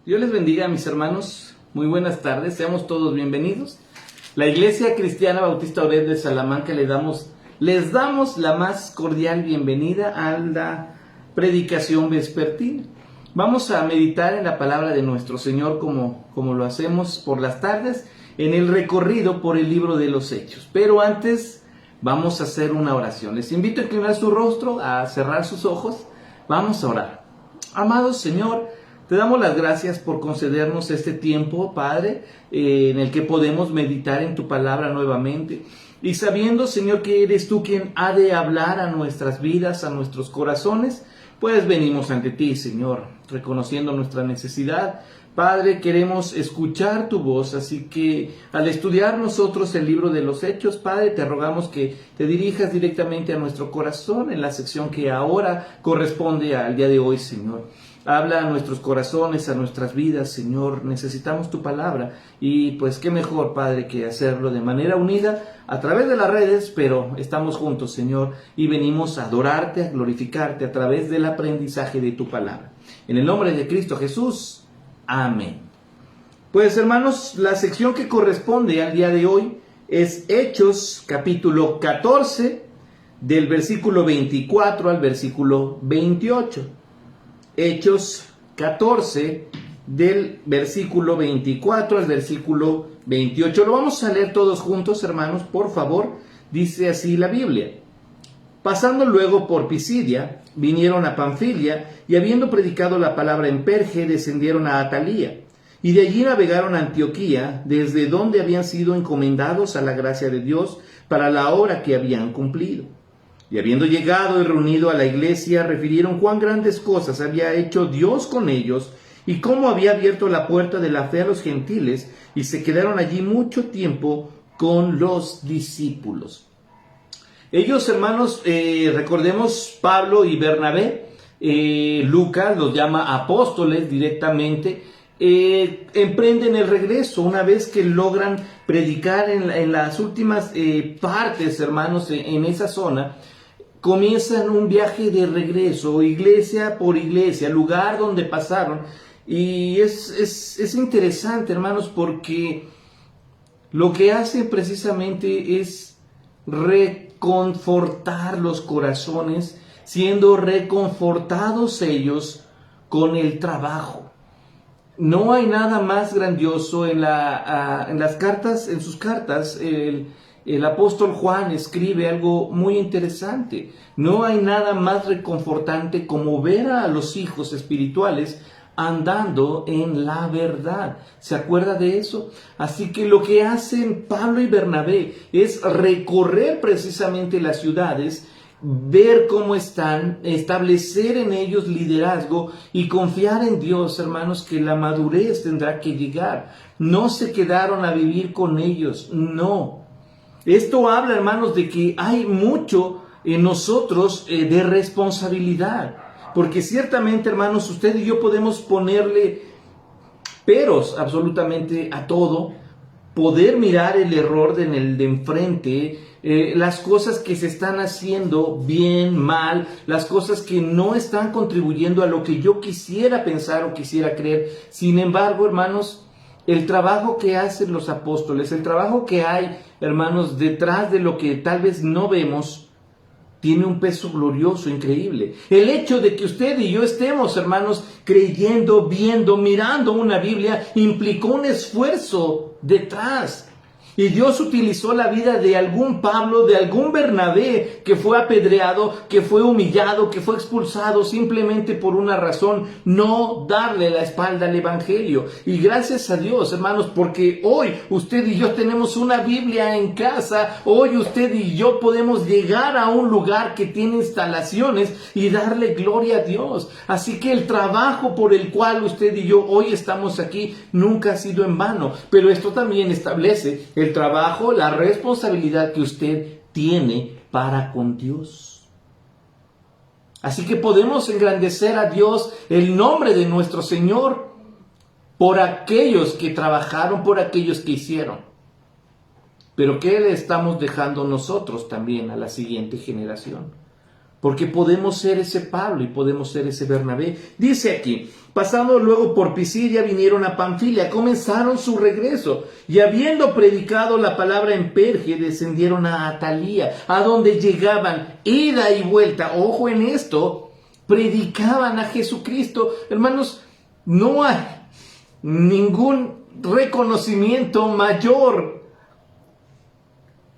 Dios les bendiga, mis hermanos. Muy buenas tardes, seamos todos bienvenidos. La Iglesia Cristiana Bautista Oret de Salamanca les damos la más cordial bienvenida a la predicación vespertina. Vamos a meditar en la palabra de nuestro Señor como lo hacemos por las tardes, en el recorrido por el libro de los Hechos. Pero antes vamos a hacer una oración. Les invito a inclinar su rostro, a cerrar sus ojos. Vamos a orar. Amado Señor, te damos las gracias por concedernos este tiempo, Padre, en el que podemos meditar en tu palabra nuevamente. Y sabiendo, Señor, que eres tú quien ha de hablar a nuestras vidas, a nuestros corazones, pues venimos ante ti, Señor, reconociendo nuestra necesidad. Padre, queremos escuchar tu voz, así que al estudiar nosotros el libro de los Hechos, Padre, te rogamos que te dirijas directamente a nuestro corazón en la sección que ahora corresponde al día de hoy, Señor. Habla a nuestros corazones, a nuestras vidas, Señor. Necesitamos tu palabra y pues qué mejor, Padre, que hacerlo de manera unida a través de las redes, pero estamos juntos, Señor, y venimos a adorarte, a glorificarte a través del aprendizaje de tu palabra. En el nombre de Cristo Jesús, amén. Pues hermanos, la sección que corresponde al día de hoy es Hechos capítulo 14, del versículo 24 al versículo 28. Hechos 14, del versículo 24 al versículo 28. Lo vamos a leer todos juntos, hermanos, por favor. Dice así la Biblia. Pasando luego por Pisidia, vinieron a Panfilia, y habiendo predicado la palabra en Perge, descendieron a Atalía. Y de allí navegaron a Antioquía, desde donde habían sido encomendados a la gracia de Dios para la obra que habían cumplido. Y habiendo llegado y reunido a la iglesia, refirieron cuán grandes cosas había hecho Dios con ellos, y cómo había abierto la puerta de la fe a los gentiles, y se quedaron allí mucho tiempo con los discípulos. Ellos, hermanos, recordemos Pablo y Bernabé, Lucas los llama apóstoles directamente, emprenden el regreso una vez que logran predicar en las últimas partes, hermanos, en esa zona. Comienzan un viaje de regreso, iglesia por iglesia, lugar donde pasaron. Y es interesante, hermanos, porque lo que hacen precisamente es reconfortar los corazones, siendo reconfortados ellos con el trabajo. No hay nada más grandioso en las cartas, en sus cartas. El apóstol Juan escribe algo muy interesante. No hay nada más reconfortante como ver a los hijos espirituales andando en la verdad. ¿Se acuerda de eso? Así que lo que hacen Pablo y Bernabé es recorrer precisamente las ciudades, ver cómo están, establecer en ellos liderazgo y confiar en Dios, hermanos, que la madurez tendrá que llegar. No se quedaron a vivir con ellos, no. Esto habla, hermanos, de que hay mucho en nosotros de responsabilidad. Porque ciertamente, hermanos, usted y yo podemos ponerle peros absolutamente a todo, poder mirar el error de enfrente, las cosas que se están haciendo bien, mal, las cosas que no están contribuyendo a lo que yo quisiera pensar o quisiera creer. Sin embargo, hermanos, el trabajo que hacen los apóstoles, el trabajo que hay, hermanos, detrás de lo que tal vez no vemos, tiene un peso glorioso, increíble. El hecho de que usted y yo estemos, hermanos, creyendo, viendo, mirando una Biblia, implicó un esfuerzo detrás. Y Dios utilizó la vida de algún Pablo, de algún Bernabé que fue apedreado, que fue humillado, que fue expulsado simplemente por una razón: no darle la espalda al Evangelio. Y gracias a Dios, hermanos, porque hoy usted y yo tenemos una Biblia en casa. Hoy usted y yo podemos llegar a un lugar que tiene instalaciones y darle gloria a Dios. Así que el trabajo por el cual usted y yo hoy estamos aquí nunca ha sido en vano. Pero esto también establece el trabajo, la responsabilidad que usted tiene para con Dios. Así que podemos engrandecer a Dios, el nombre de nuestro Señor, por aquellos que trabajaron, por aquellos que hicieron. Pero ¿qué le estamos dejando nosotros también a la siguiente generación? porque podemos ser ese Pablo y podemos ser ese Bernabé. Dice aquí, pasando luego por Pisidia, vinieron a Panfilia, comenzaron su regreso, y habiendo predicado la palabra en Perge, descendieron a Atalía, a donde llegaban ida y vuelta. Ojo en esto, predicaban a Jesucristo. Hermanos, no hay ningún reconocimiento mayor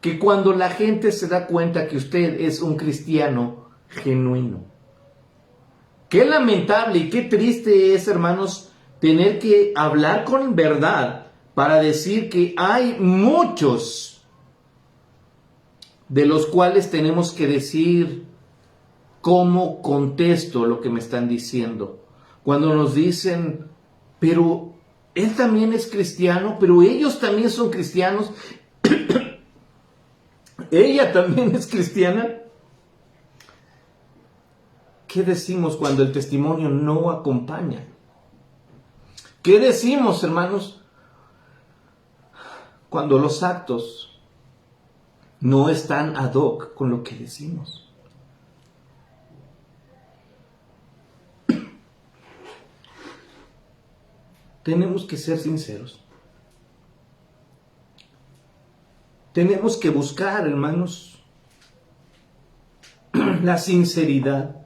que cuando la gente se da cuenta que usted es un cristiano genuino. Qué lamentable y qué triste es, hermanos, tener que hablar con verdad para decir que hay muchos de los cuales tenemos que decir cómo contesto lo que me están diciendo. Cuando nos dicen, pero él también es cristiano, pero ellos también son cristianos, ella también es cristiana. ¿Qué decimos cuando el testimonio no acompaña? ¿Qué decimos, hermanos, cuando los actos no están ad hoc con lo que decimos? Tenemos que ser sinceros. Tenemos que buscar, hermanos, la sinceridad.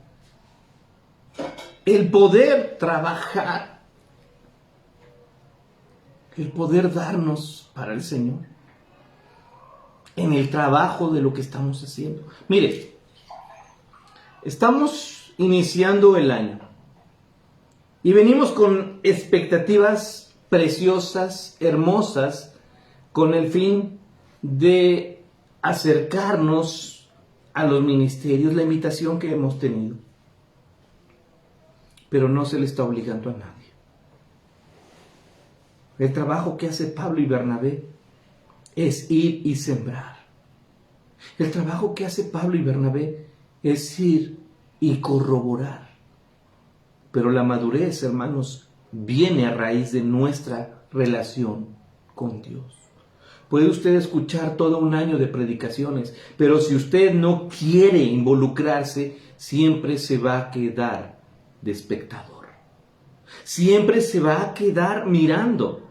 El poder trabajar, el poder darnos para el Señor en el trabajo de lo que estamos haciendo. Mire, estamos iniciando el año y venimos con expectativas preciosas, hermosas, con el fin de acercarnos a los ministerios, la invitación que hemos tenido. Pero no se le está obligando a nadie. El trabajo que hace Pablo y Bernabé es ir y sembrar. El trabajo que hace Pablo y Bernabé es ir y corroborar. Pero la madurez, hermanos, viene a raíz de nuestra relación con Dios. Puede usted escuchar todo un año de predicaciones, pero si usted no quiere involucrarse, siempre se va a quedar de espectador. Siempre se va a quedar mirando.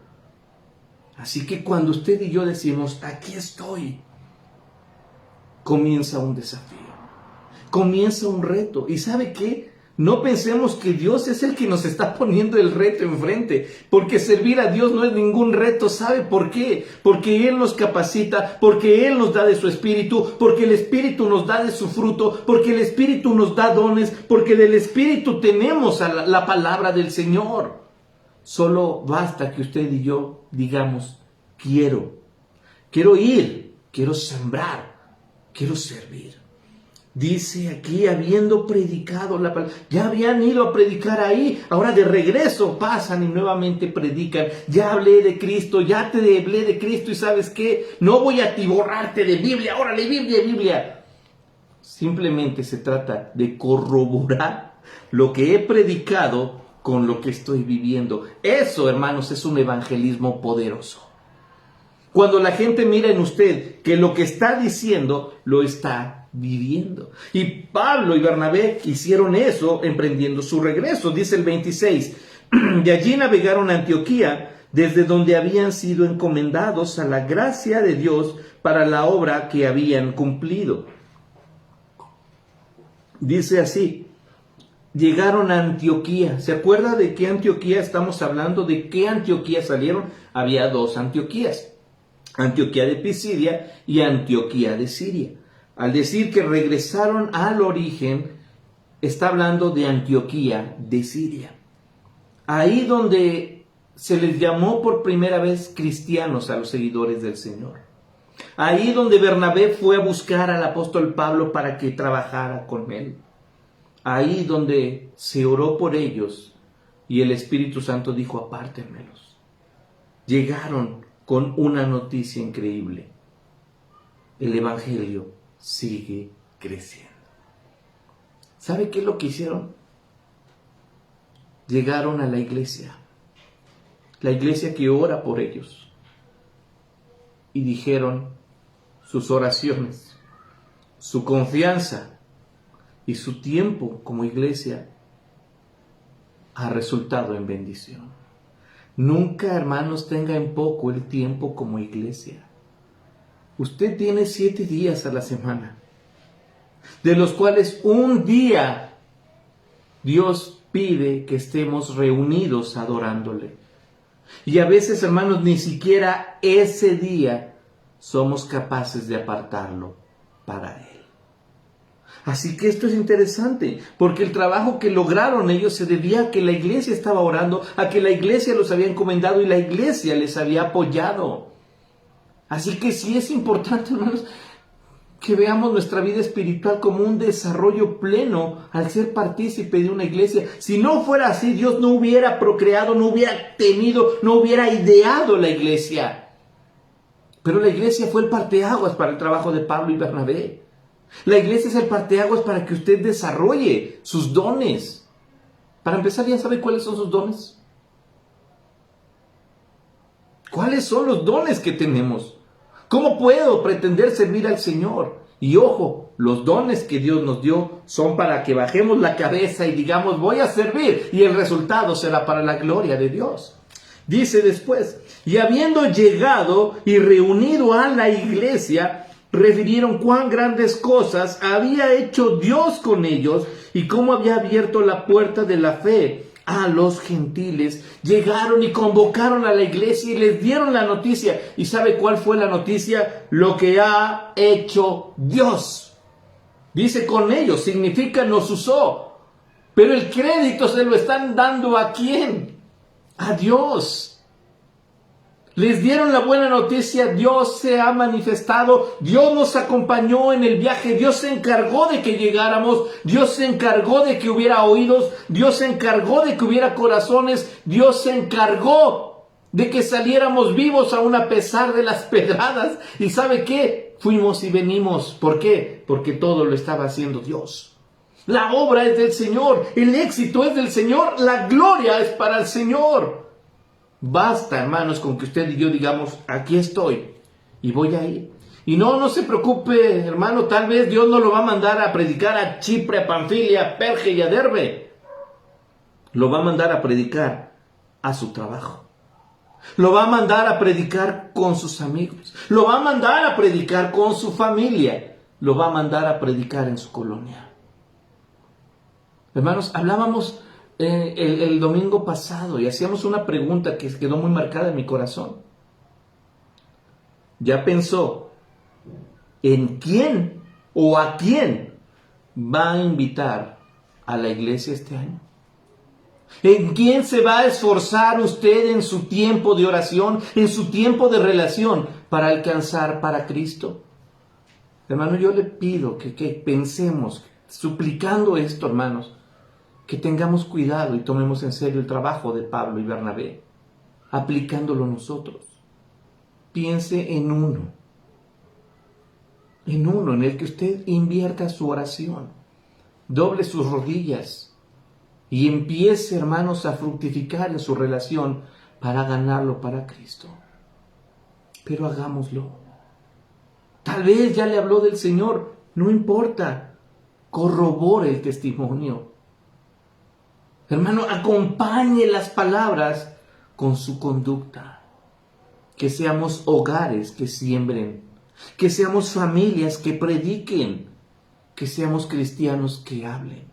Así que cuando usted y yo decimos, aquí estoy, comienza un desafío, comienza un reto. ¿Y sabe qué? No pensemos que Dios es el que nos está poniendo el reto enfrente, porque servir a Dios no es ningún reto. ¿Sabe por qué? Porque Él nos capacita, porque Él nos da de su Espíritu, porque el Espíritu nos da de su fruto, porque el Espíritu nos da dones, porque del Espíritu tenemos la palabra del Señor. Solo basta que usted y yo digamos, quiero ir, quiero sembrar, quiero servir. Dice aquí, habiendo predicado la palabra, ya habían ido a predicar ahí, ahora de regreso pasan y nuevamente predican. Ya hablé de Cristo, ya te hablé de Cristo y ¿sabes qué? No voy a atiborrarte de Biblia, órale, Biblia, Biblia. Simplemente se trata de corroborar lo que he predicado con lo que estoy viviendo. Eso, hermanos, es un evangelismo poderoso. Cuando la gente mira en usted que lo que está diciendo lo está viviendo. Y Pablo y Bernabé hicieron eso emprendiendo su regreso. Dice el 26, de allí navegaron a Antioquía, desde donde habían sido encomendados a la gracia de Dios para la obra que habían cumplido. Dice así, llegaron a Antioquía. ¿Se acuerda de qué Antioquía estamos hablando? ¿De qué Antioquía salieron? Había dos Antioquías. Antioquía de Pisidia y Antioquía de Siria. Al decir que regresaron al origen, está hablando de Antioquía de Siria. Ahí donde se les llamó por primera vez cristianos a los seguidores del Señor. Ahí donde Bernabé fue a buscar al apóstol Pablo para que trabajara con él. Ahí donde se oró por ellos y el Espíritu Santo dijo, apártenmelos. Llegaron con una noticia increíble. El Evangelio sigue creciendo. ¿Sabe qué es lo que hicieron? Llegaron a la iglesia que ora por ellos, y dijeron sus oraciones, su confianza, y su tiempo como iglesia ha resultado en bendición. Nunca, hermanos, tenga en poco el tiempo como iglesia. Usted tiene 7 días a la semana, de los cuales un día Dios pide que estemos reunidos adorándole. Y a veces, hermanos, ni siquiera ese día somos capaces de apartarlo para Él. Así que esto es interesante, porque el trabajo que lograron ellos se debía a que la iglesia estaba orando, a que la iglesia los había encomendado y la iglesia les había apoyado. Así que sí es importante, hermanos, que veamos nuestra vida espiritual como un desarrollo pleno al ser partícipe de una iglesia. Si no fuera así, Dios no hubiera procreado, no hubiera tenido, no hubiera ideado la iglesia. Pero la iglesia fue el parteaguas para el trabajo de Pablo y Bernabé. La iglesia es el parteaguas para que usted desarrolle sus dones. Para empezar, ¿ya sabe cuáles son sus dones? ¿Cuáles son los dones que tenemos? ¿Cómo puedo pretender servir al Señor? Y ojo, los dones que Dios nos dio son para que bajemos la cabeza y digamos, voy a servir, y el resultado será para la gloria de Dios. Dice después, y habiendo llegado y reunido a la iglesia, refirieron cuán grandes cosas había hecho Dios con ellos y cómo había abierto la puerta de la fe a los gentiles. Llegaron y convocaron a la iglesia y les dieron la noticia. ¿Y sabe cuál fue la noticia? Lo que ha hecho Dios. Dice con ellos, significa nos usó. Pero el crédito se lo están dando ¿a quién? A Dios. Les dieron la buena noticia, Dios se ha manifestado, Dios nos acompañó en el viaje, Dios se encargó de que llegáramos, Dios se encargó de que hubiera oídos, Dios se encargó de que hubiera corazones, Dios se encargó de que saliéramos vivos aún a pesar de las pedradas. ¿Y sabe qué? Fuimos y venimos. ¿Por qué? Porque todo lo estaba haciendo Dios. La obra es del Señor, el éxito es del Señor, la gloria es para el Señor. Basta, hermanos, con que usted y yo digamos, aquí estoy y voy a ir. Y no se preocupe, hermano, tal vez Dios no lo va a mandar a predicar a Chipre, a Panfilia, a Perge y a Derbe. Lo va a mandar a predicar a su trabajo. Lo va a mandar a predicar con sus amigos. Lo va a mandar a predicar con su familia. Lo va a mandar a predicar en su colonia. Hermanos, hablábamos el domingo pasado y hacíamos una pregunta que quedó muy marcada en mi corazón. ¿Ya pensó en quién o a quién va a invitar a la iglesia este año? ¿En quién se va a esforzar usted en su tiempo de oración, en su tiempo de relación para alcanzar para Cristo? Hermano, yo le pido que pensemos, suplicando esto, hermanos, que tengamos cuidado y tomemos en serio el trabajo de Pablo y Bernabé, aplicándolo nosotros. Piense en uno en el que usted invierta su oración, doble sus rodillas y empiece, hermanos, a fructificar en su relación para ganarlo para Cristo. Pero hagámoslo. Tal vez ya le habló del Señor, no importa, corrobore el testimonio. Hermano, acompañe las palabras con su conducta. Que seamos hogares que siembren. Que seamos familias que prediquen. Que seamos cristianos que hablen.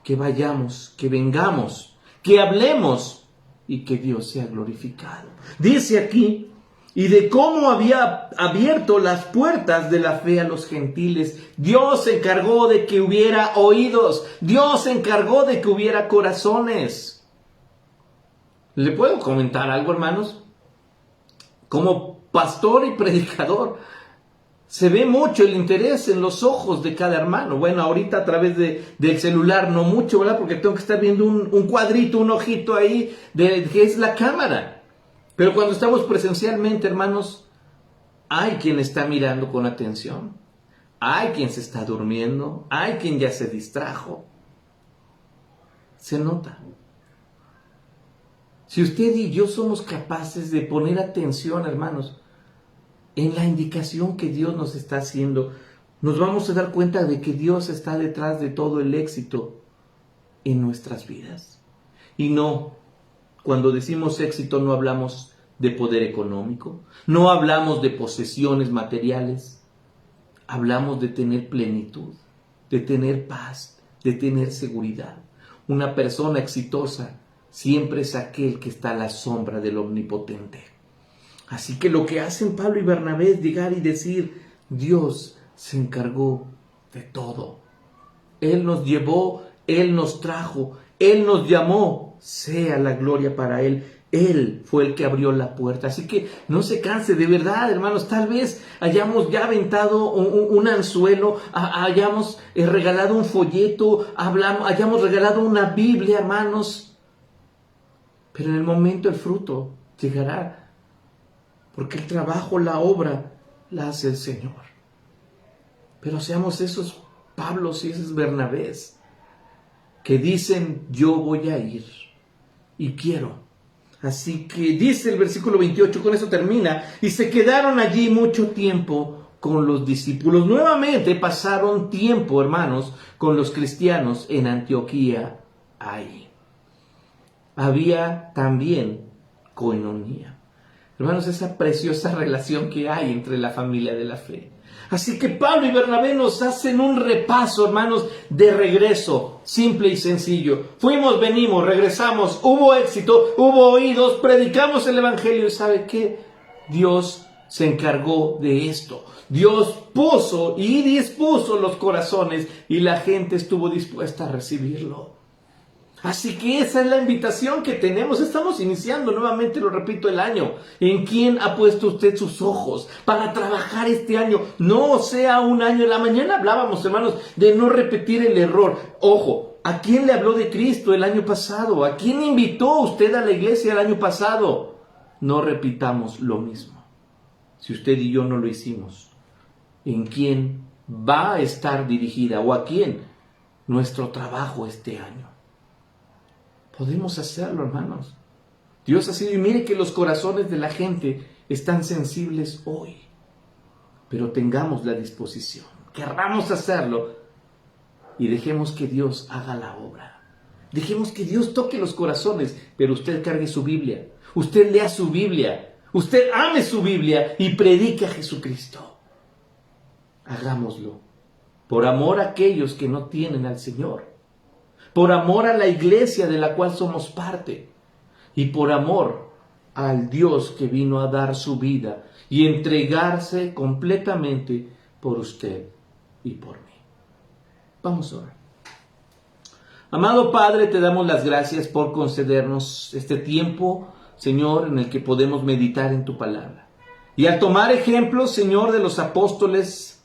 Que vayamos, que vengamos, que hablemos y que Dios sea glorificado. Dice aquí, y de cómo había abierto las puertas de la fe a los gentiles. Dios se encargó de que hubiera oídos. Dios se encargó de que hubiera corazones. ¿Le puedo comentar algo, hermanos? Como pastor y predicador, se ve mucho el interés en los ojos de cada hermano. Bueno, ahorita a través del celular no mucho, ¿verdad? Porque tengo que estar viendo un cuadrito, un ojito ahí, que es la cámara. Pero cuando estamos presencialmente, hermanos, hay quien está mirando con atención, hay quien se está durmiendo, hay quien ya se distrajo. Se nota. Si usted y yo somos capaces de poner atención, hermanos, en la indicación que Dios nos está haciendo, nos vamos a dar cuenta de que Dios está detrás de todo el éxito en nuestras vidas. Y no, cuando decimos éxito no hablamos de poder económico, no hablamos de posesiones materiales, hablamos de tener plenitud, de tener paz, de tener seguridad. Una persona exitosa siempre es aquel que está a la sombra del Omnipotente. Así que lo que hacen Pablo y Bernabé es llegar y decir, Dios se encargó de todo. Él nos llevó, Él nos trajo, Él nos llamó, sea la gloria para Él. Él fue el que abrió la puerta. Así que no se canse, de verdad, hermanos. Tal vez hayamos ya aventado un anzuelo, hayamos regalado un folleto, hayamos regalado una Biblia, hermanos. Pero en el momento el fruto llegará. Porque el trabajo, la obra, la hace el Señor. Pero seamos esos Pablos y esos Bernabés que dicen, yo voy a ir y quiero. Así que dice el versículo 28, con eso termina, y se quedaron allí mucho tiempo con los discípulos. Nuevamente pasaron tiempo, hermanos, con los cristianos en Antioquía. Ahí había también coinonía. Hermanos, esa preciosa relación que hay entre la familia de la fe. Así que Pablo y Bernabé nos hacen un repaso, hermanos, de regreso, simple y sencillo. Fuimos, venimos, regresamos, hubo éxito, hubo oídos, predicamos el Evangelio. ¿Y sabe qué? Dios se encargó de esto. Dios puso y dispuso los corazones y la gente estuvo dispuesta a recibirlo. Así que esa es la invitación que tenemos. Estamos iniciando nuevamente, lo repito, el año. ¿En quién ha puesto usted sus ojos para trabajar este año? No sea un año. En la mañana hablábamos, hermanos, de no repetir el error. Ojo, ¿a quién le habló de Cristo el año pasado? ¿A quién invitó usted a la iglesia el año pasado? No repitamos lo mismo. Si usted y yo no lo hicimos, ¿en quién va a estar dirigida o a quién nuestro trabajo este año? Podemos hacerlo, hermanos. Dios ha sido, y mire que los corazones de la gente están sensibles hoy. Pero tengamos la disposición, querramos hacerlo y dejemos que Dios haga la obra. Dejemos que Dios toque los corazones, pero usted cargue su Biblia, usted lea su Biblia, usted ame su Biblia y predique a Jesucristo. Hagámoslo por amor a aquellos que no tienen al Señor. Por amor a la iglesia de la cual somos parte y por amor al Dios que vino a dar su vida y entregarse completamente por usted y por mí. Vamos a orar. Amado Padre, te damos las gracias por concedernos este tiempo, Señor, en el que podemos meditar en tu palabra. Y al tomar ejemplos, Señor, de los apóstoles,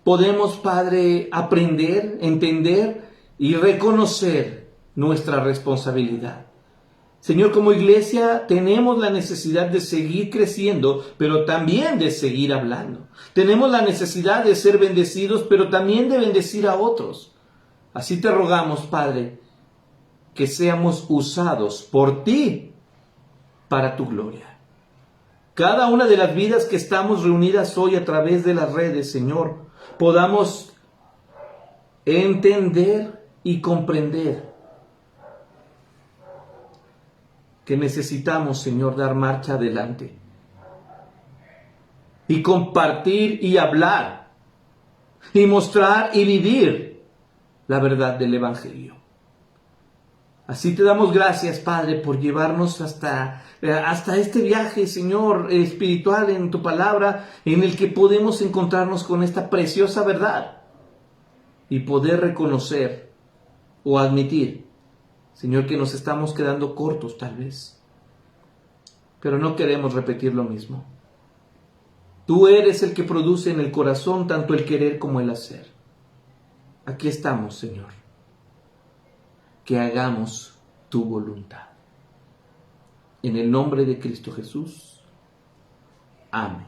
podemos, Padre, aprender, entender y reconocer nuestra responsabilidad. Señor, como iglesia tenemos la necesidad de seguir creciendo, pero también de seguir hablando. Tenemos la necesidad de ser bendecidos, pero también de bendecir a otros. Así te rogamos, Padre, que seamos usados por ti para tu gloria. Cada una de las vidas que estamos reunidas hoy a través de las redes, Señor, podamos entender y comprender que necesitamos, Señor, dar marcha adelante y compartir y hablar y mostrar y vivir la verdad del Evangelio. Así te damos gracias, Padre, por llevarnos hasta este viaje, Señor, espiritual en tu palabra, en el que podemos encontrarnos con esta preciosa verdad y poder reconocer o admitir, Señor, que nos estamos quedando cortos tal vez. Pero no queremos repetir lo mismo. Tú eres el que produce en el corazón tanto el querer como el hacer. Aquí estamos, Señor. Que hagamos tu voluntad. En el nombre de Cristo Jesús. Amén.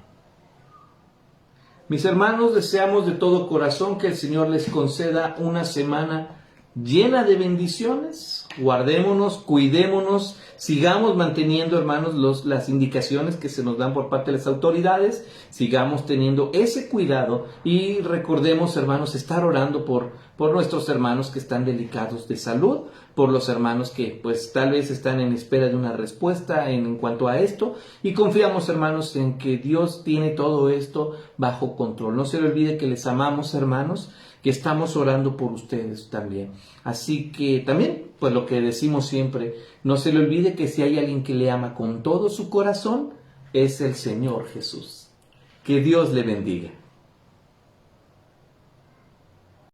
Mis hermanos, deseamos de todo corazón que el Señor les conceda una semana llena de bendiciones. Guardémonos, cuidémonos, sigamos manteniendo, hermanos, las indicaciones que se nos dan por parte de las autoridades, sigamos teniendo ese cuidado y recordemos, hermanos, estar orando por nuestros hermanos que están delicados de salud, por los hermanos que pues tal vez están en espera de una respuesta en cuanto a esto, y confiamos, hermanos, en que Dios tiene todo esto bajo control. No se le olvide que les amamos, hermanos, que estamos orando por ustedes también. Así que también, pues lo que decimos siempre, no se le olvide que si hay alguien que le ama con todo su corazón, es el Señor Jesús. Que Dios le bendiga.